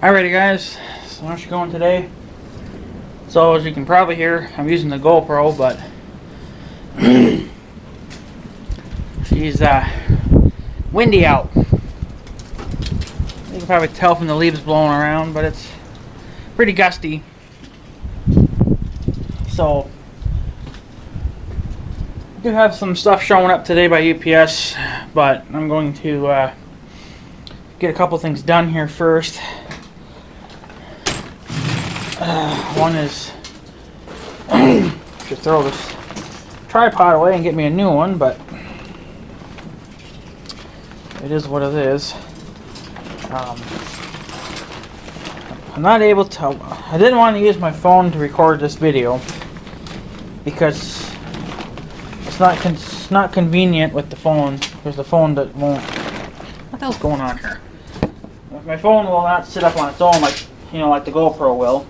Alrighty guys, so how's she going today? So as you can probably hear, I'm using the GoPro, but she's windy out. You can probably tell from the leaves blowing around, but it's pretty gusty. So I do have some stuff showing up today by UPS, but I'm going to get a couple things done here first. One is should throw this tripod away and get me a new one, but it is what it is. I'm not able to. I didn't want to use my phone to record this video because it's not convenient with the phone. There's the phone that won't. What the hell's going on here? My phone will not sit up on its own like the GoPro will.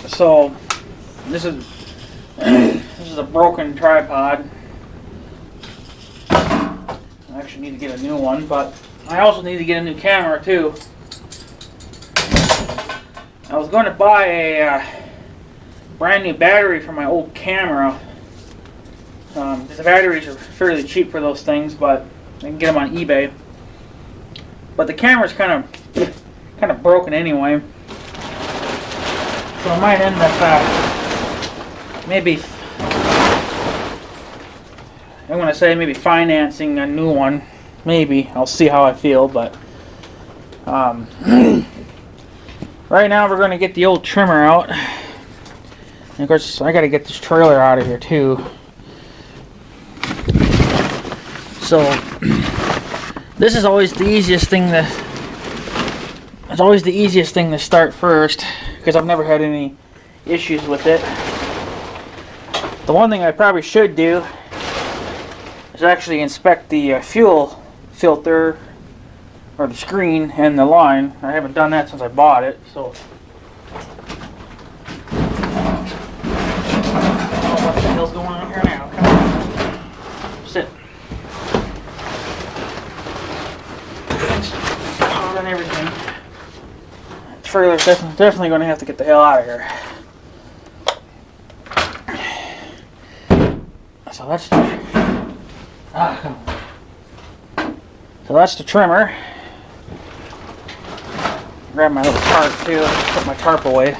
So this is a broken tripod. I actually need to get a new one, but I also need to get a new camera too. I was going to buy a brand new battery for my old camera. The batteries are fairly cheap for those things, but I can get them on eBay. But the camera's kind of broken anyway. So I might end up maybe, I'm going to say maybe financing a new one. Maybe. I'll see how I feel, but right now we're going to get the old trimmer out. And of course I got to get this trailer out of here too. So this is always the easiest thing to start first, because I've never had any issues with it. The one thing I probably should do is actually inspect the fuel filter, or the screen and the line. I haven't done that since I bought it, so what the hell's going on here now? Come on. Sit. Hot and everything. Trailer's definitely going to have to get the hell out of here. So that's the trimmer. Grab my little tarp too. Put my tarp away.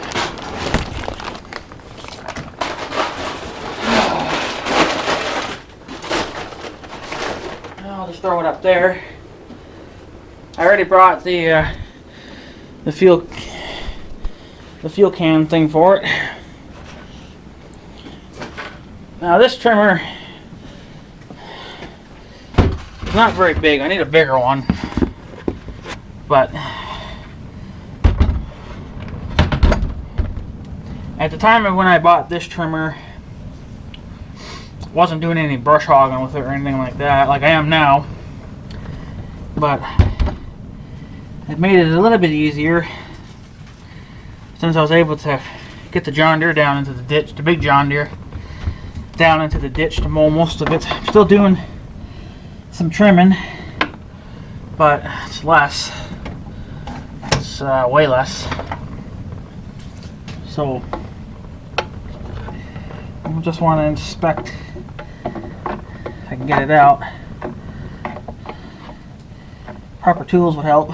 I'll just throw it up there. I already brought the fuel can thing for it. Now this trimmer is not very big. I need a bigger one. But at the time of when I bought this trimmer, I wasn't doing any brush hogging with it or anything like that, like I am now. But it made it a little bit easier since I was able to get the John Deere down into the ditch, the big John Deere down into the ditch to mow most of it. I'm still doing some trimming, but it's less. It's way less. So I just want to inspect if I can get it out. Proper tools would help.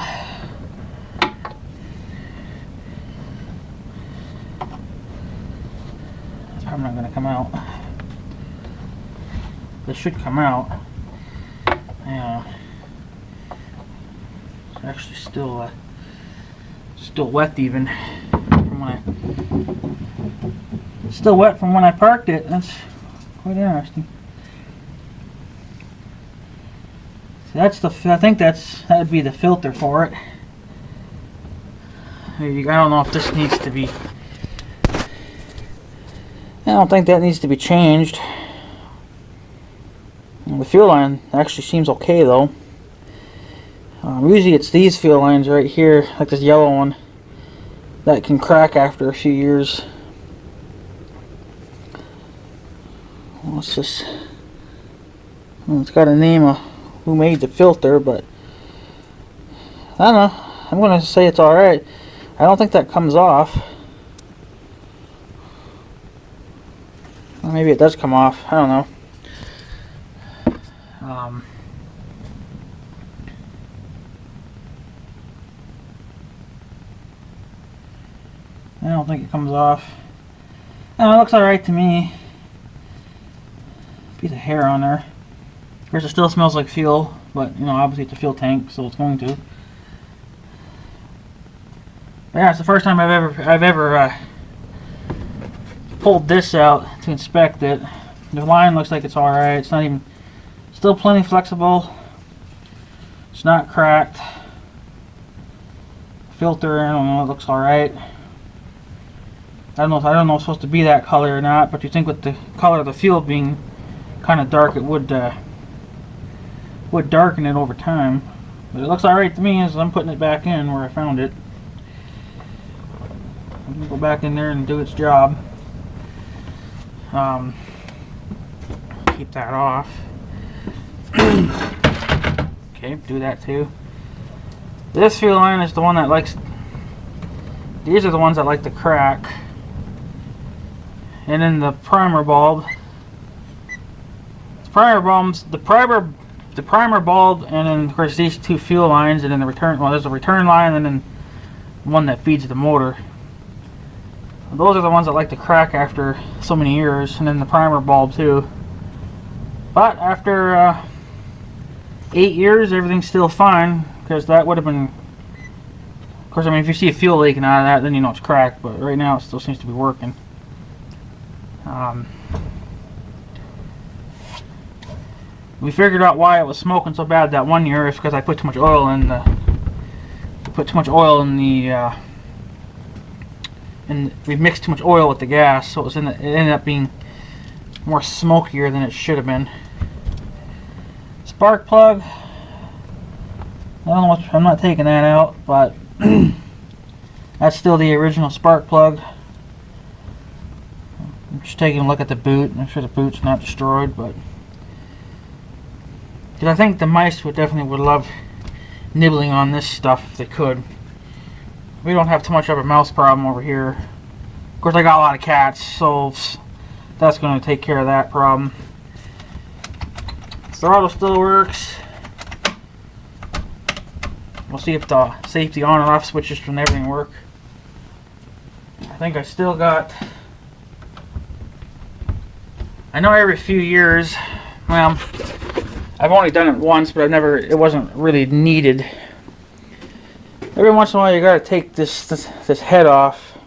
It's probably not going to come out. This should come out. Yeah. It's actually still wet even from when it's still wet from when I parked it. That's quite interesting. So that's I think that'd be the filter for it. I don't know if this needs to be. I don't think that needs to be changed. The fuel line actually seems okay though. Usually it's these fuel lines right here, like this yellow one, that can crack after a few years. What's this? Well, it's got a name of who made the filter, but I don't know. I'm gonna say it's alright. I don't think that comes off. Or maybe it does come off. I don't know. I don't think it comes off. It looks alright to me. Piece of hair on there. Of course, it still smells like fuel, but you know, obviously it's a fuel tank, so it's going to. But yeah, it's the first time I've ever pulled this out to inspect it. The line looks like it's alright. It's not even, still plenty flexible. It's not cracked. Filter, I don't know, it looks alright. I don't know if it's supposed to be that color or not, but you think with the color of the fuel being kind of dark, it would darken it over time. But it looks alright to me as I'm putting it back in where I found it. I'm gonna go back in there and do its job. Keep that off. Okay, do that too. This fuel line is the one that likes. These are the ones that like to crack. And then the primer bulb. The primer bulb, and then of course these two fuel lines, and then the return. Well, there's a return line, and then one that feeds the motor. Those are the ones that like to crack after so many years, and then the primer bulb too. But after 8 years, everything's still fine, because that would have been. Of course, I mean, if you see a fuel leaking out of that, then you know it's cracked. But right now, it still seems to be working. We figured out why it was smoking so bad that one year. It's because I put too much oil in the. And we mixed too much oil with the gas, so it ended up being more smokier than it should have been. Spark plug. I don't know what, I'm not taking that out, but that's still the original spark plug. I'm just taking a look at the boot, make sure the boot's not destroyed, but because I think the mice would love nibbling on this stuff if they could. We don't have too much of a mouse problem over here. Of course, I got a lot of cats, so that's going to take care of that problem. Throttle still works. We'll see if the safety on and off switches from everything work. I think I still got. I know every few years. Well, I've only done it once, but it wasn't really needed. Every once in a while, you gotta take this head off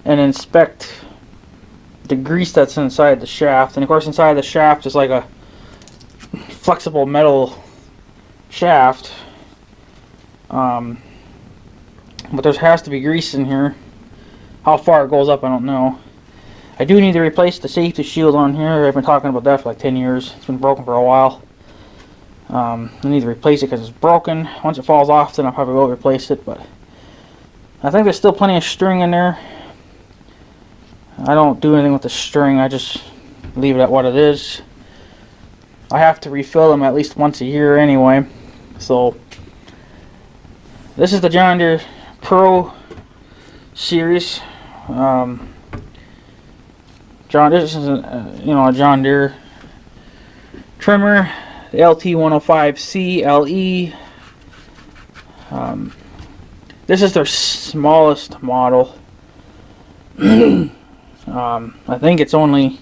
and inspect the grease that's inside the shaft. And of course, inside the shaft is like a flexible metal shaft. But there has to be grease in here. How far it goes up, I don't know. I do need to replace the safety shield on here. I've been talking about that for like 10 years. It's been broken for a while. I need to replace it because it's broken. Once it falls off, then I'll probably go replace it. But I think there's still plenty of string in there. I don't do anything with the string. I just leave it at what it is. I have to refill them at least once a year anyway. So this is the John Deere Pro Series. This is a John Deere trimmer. The LT105C LE. This is their smallest model. I think it's only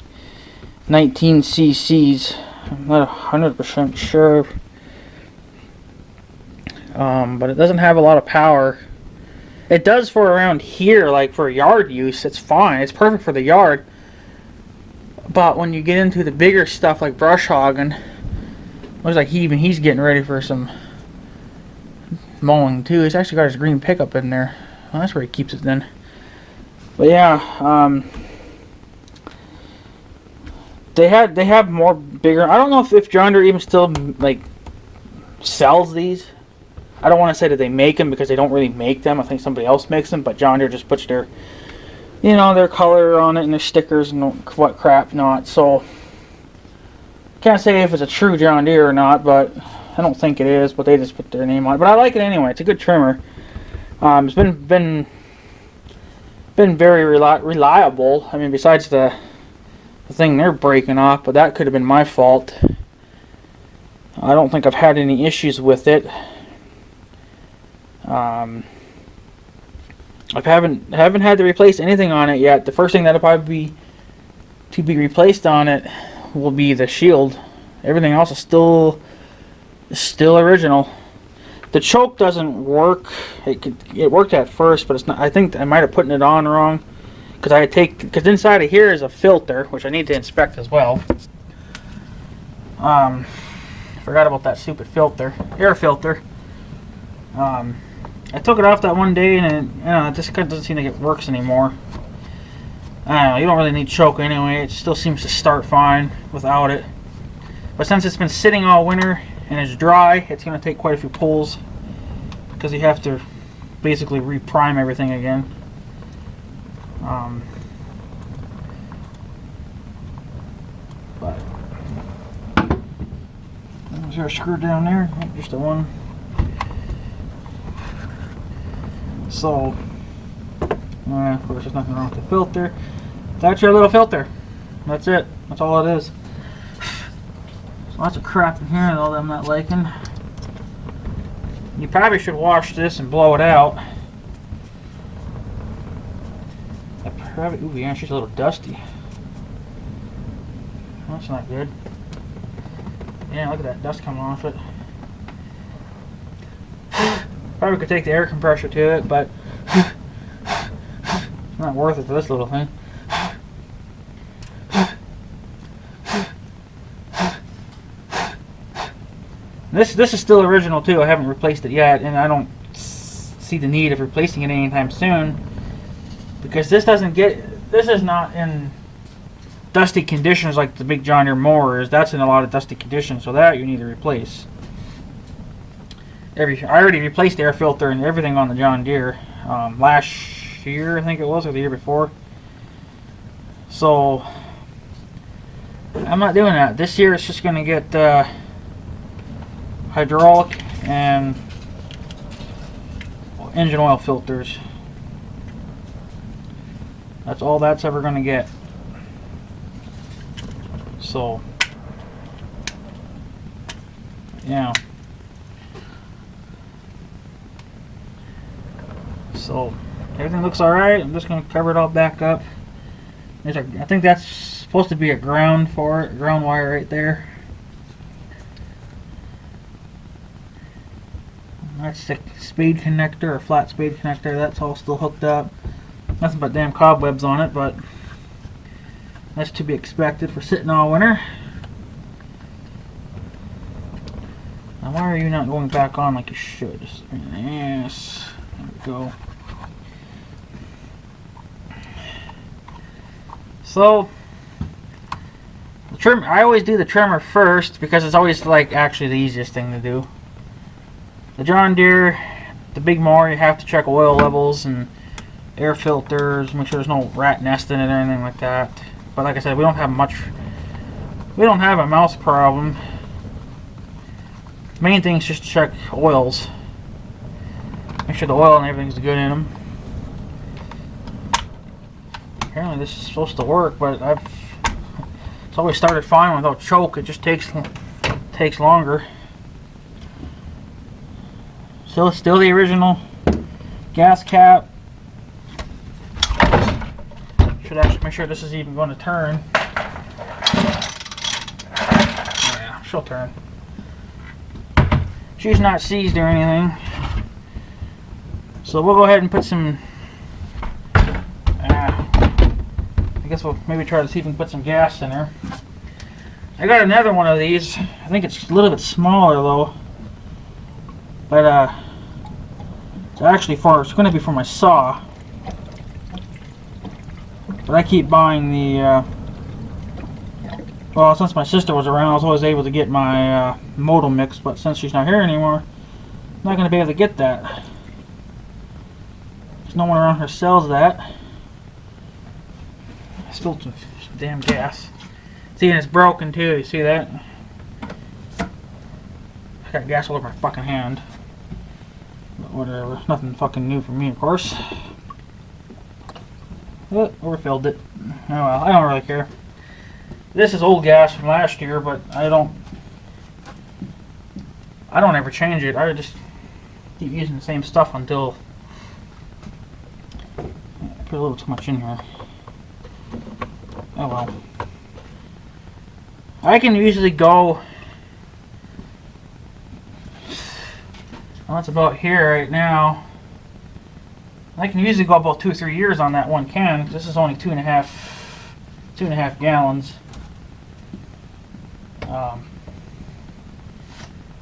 19 cc's. I'm not 100% sure. But it doesn't have a lot of power. It does for around here, like for yard use. It's fine. It's perfect for the yard. But when you get into the bigger stuff like brush hogging, looks like he's getting ready for some mowing too. He's actually got his green pickup in there. Well, that's where he keeps it then. But yeah, they have more bigger. I don't know if John Deere even still like sells these. I don't want to say that they make them because they don't really make them. I think somebody else makes them, but John Deere just puts their their color on it and their stickers and what crap not. So can't say if it's a true John Deere or not, but I don't think it is. But they just put their name on it. But I like it anyway. It's a good trimmer. It's been very reliable. I mean, besides the thing they're breaking off, but that could have been my fault. I don't think I've had any issues with it. I haven't had to replace anything on it yet. The first thing that'll probably be replaced on it will be the shield. Everything else is still original. The choke doesn't work. It worked at first, but it's not. I think I might have put it on wrong because inside of here is a filter, which I need to inspect as well. Forgot about that stupid filter, air filter. I took it off that one day, and it just doesn't seem like it works anymore. I don't know. You don't really need choke anyway. It still seems to start fine without it. But since it's been sitting all winter and it's dry, it's going to take quite a few pulls because you have to basically reprime everything again. But is there a screw down there? Nope, just the one. So, of course, there's nothing wrong with the filter. That's your little filter. That's it. That's all it is. Lots of crap in here though that I'm not liking. You probably should wash this and blow it out. Ooh, yeah, she's a little dusty. That's not good. Yeah, look at that dust coming off it. Probably could take the air compressor to it, but it's not worth it for this little thing. This is still original too. I haven't replaced it yet, and I don't see the need of replacing it anytime soon because this is not in dusty conditions like the big John Deere mower is. That's in a lot of dusty conditions, so that you need to replace. I already replaced the air filter and everything on the John Deere last year, I think it was, or the year before. So I'm not doing that. This year it's just going to get hydraulic and engine oil filters. That's all that's ever going to get. So yeah. So everything looks alright. I'm just going to cover it all back up. I think that's supposed to be a ground for it, ground wire right there. That's the spade connector or flat spade connector. That's all still hooked up. Nothing but damn cobwebs on it, but that's to be expected for sitting all winter. Now why are you not going back on like you should? Yes. There we go. So the trim, I always do the trimmer first because it's always like actually the easiest thing to do. The John Deere, the big mower, you have to check oil levels and air filters, make sure there's no rat nest in it or anything like that. But like I said, we don't have a mouse problem. Main thing is just to check oils. Make sure the oil and everything's good in them. Apparently this is supposed to work, but it's always started fine without choke. It just takes longer. Still the original gas cap. Should actually make sure this is even going to turn. Yeah, she'll turn. She's not seized or anything. So we'll go ahead and put some. I guess we'll maybe try to see if we can put some gas in her. I got another one of these. I think it's a little bit smaller though. But it's actually it's going to be for my saw. But I keep buying the, well, since my sister was around, I was always able to get my modal mix, but since she's not here anymore, I'm not going to be able to get that. There's no one around here sells that. I spilled some damn gas. See, and it's broken too, you see that? I got gas all over my fucking hand. But whatever. Nothing fucking new for me, of course. Oh, overfilled it. Oh well, I don't really care. This is old gas from last year, but I don't ever change it. I just keep using the same stuff until I put a little too much in here. Oh well. I can usually go. Well, that's about here right now. I can usually go about 2 or 3 years on that one can. This is only 2.5 gallons.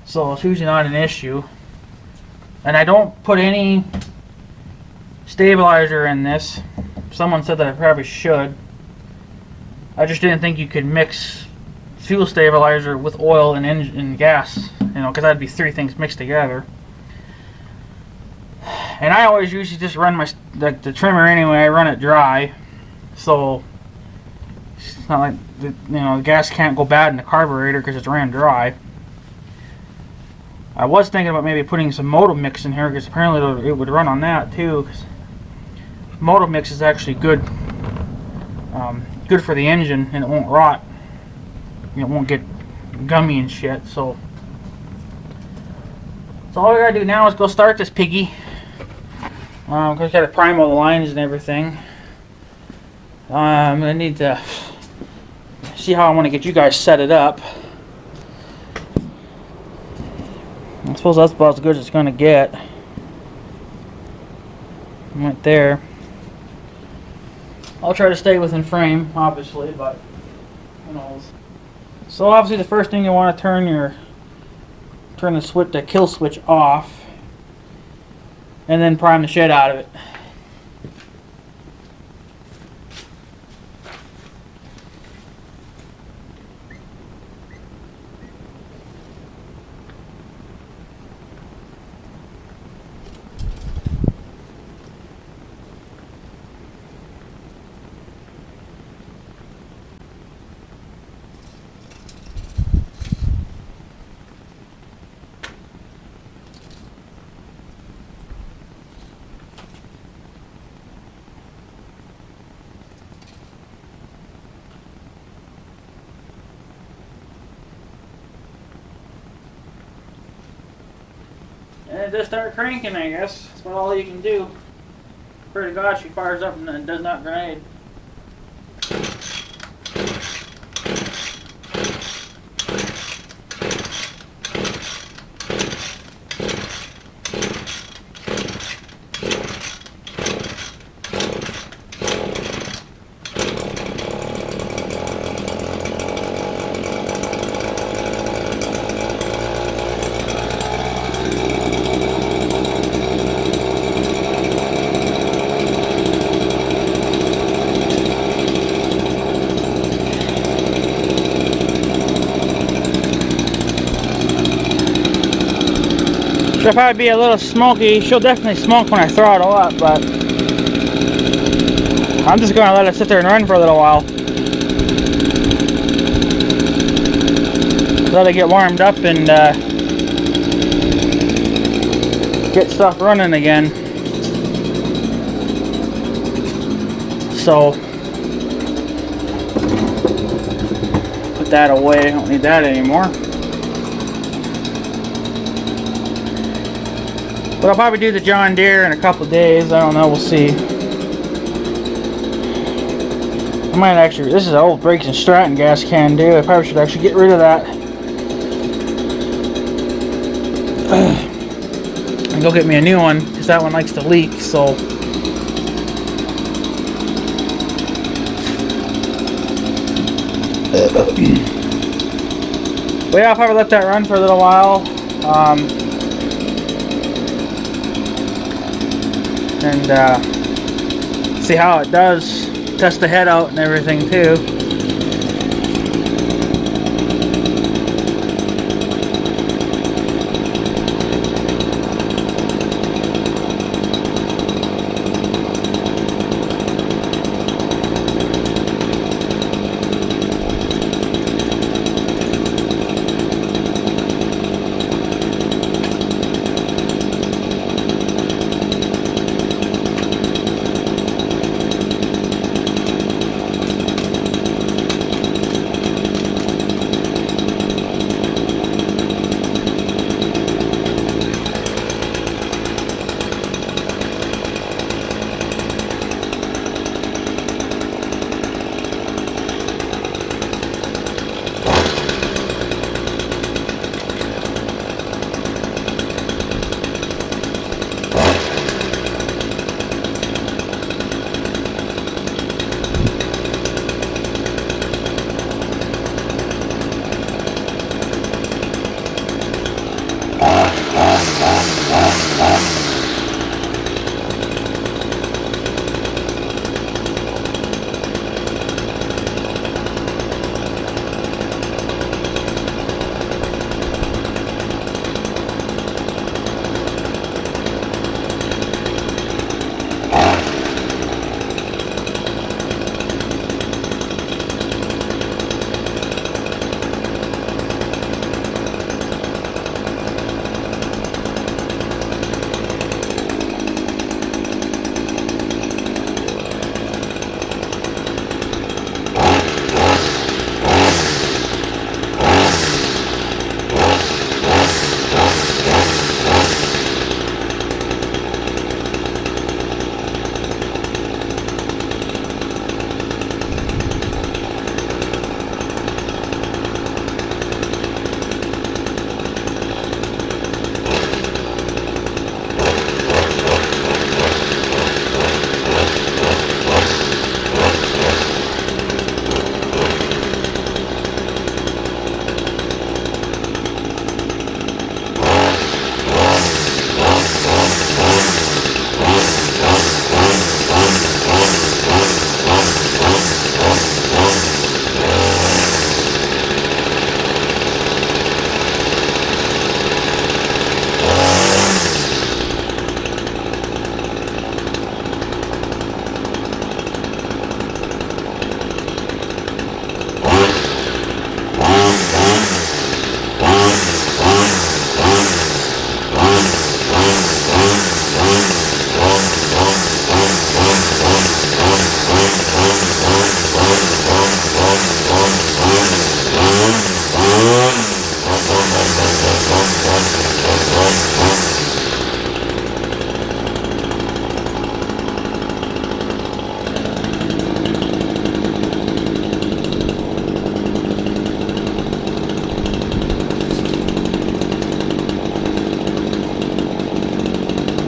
So it's usually not an issue. And I don't put any stabilizer in this. Someone said that I probably should. I just didn't think you could mix fuel stabilizer with oil and gas, you know, because that'd be 3 things mixed together. And I always usually just run the trimmer anyway. I run it dry, so it's not like the gas can't go bad in the carburetor because it's ran dry. I was thinking about maybe putting some Moto Mix in here because apparently it would run on that too. Moto Mix is actually good, good for the engine, and it won't rot. It won't get gummy and shit. So all I gotta do now is go start this piggy. Because I gotta prime all the lines and everything. I'm gonna need to see how I want to get you guys set it up. I suppose that's about as good as it's gonna get. Right there. I'll try to stay within frame, obviously, but who knows. So obviously, the first thing you want to turn the kill switch off, and then prime the shit out of it. And it does start cranking, I guess. That's about all you can do. Pray to God she fires up and does not grenade. She'll probably be a little smoky. She'll definitely smoke when I throttle up, but I'm just going to let it sit there and run for a little while. Let it get warmed up and get stuff running again. So, put that away. I don't need that anymore. But I'll probably do the John Deere in a couple of days. I don't know. We'll see. I might actually. This is an old Briggs & Stratton gas can too. I probably should actually get rid of that. And go get me a new one because that one likes to leak. So. But yeah, I'll probably let that run for a little while. And see how it does. Test the head out and everything too.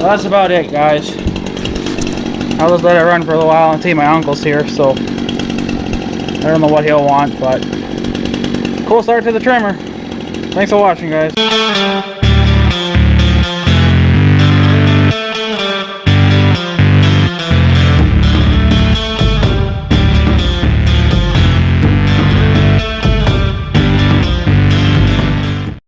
that's about it, guys. I'll just let it run for a little while and see my uncle's here, so I don't know what he'll want, but cool start to the trimmer. Thanks for watching, guys.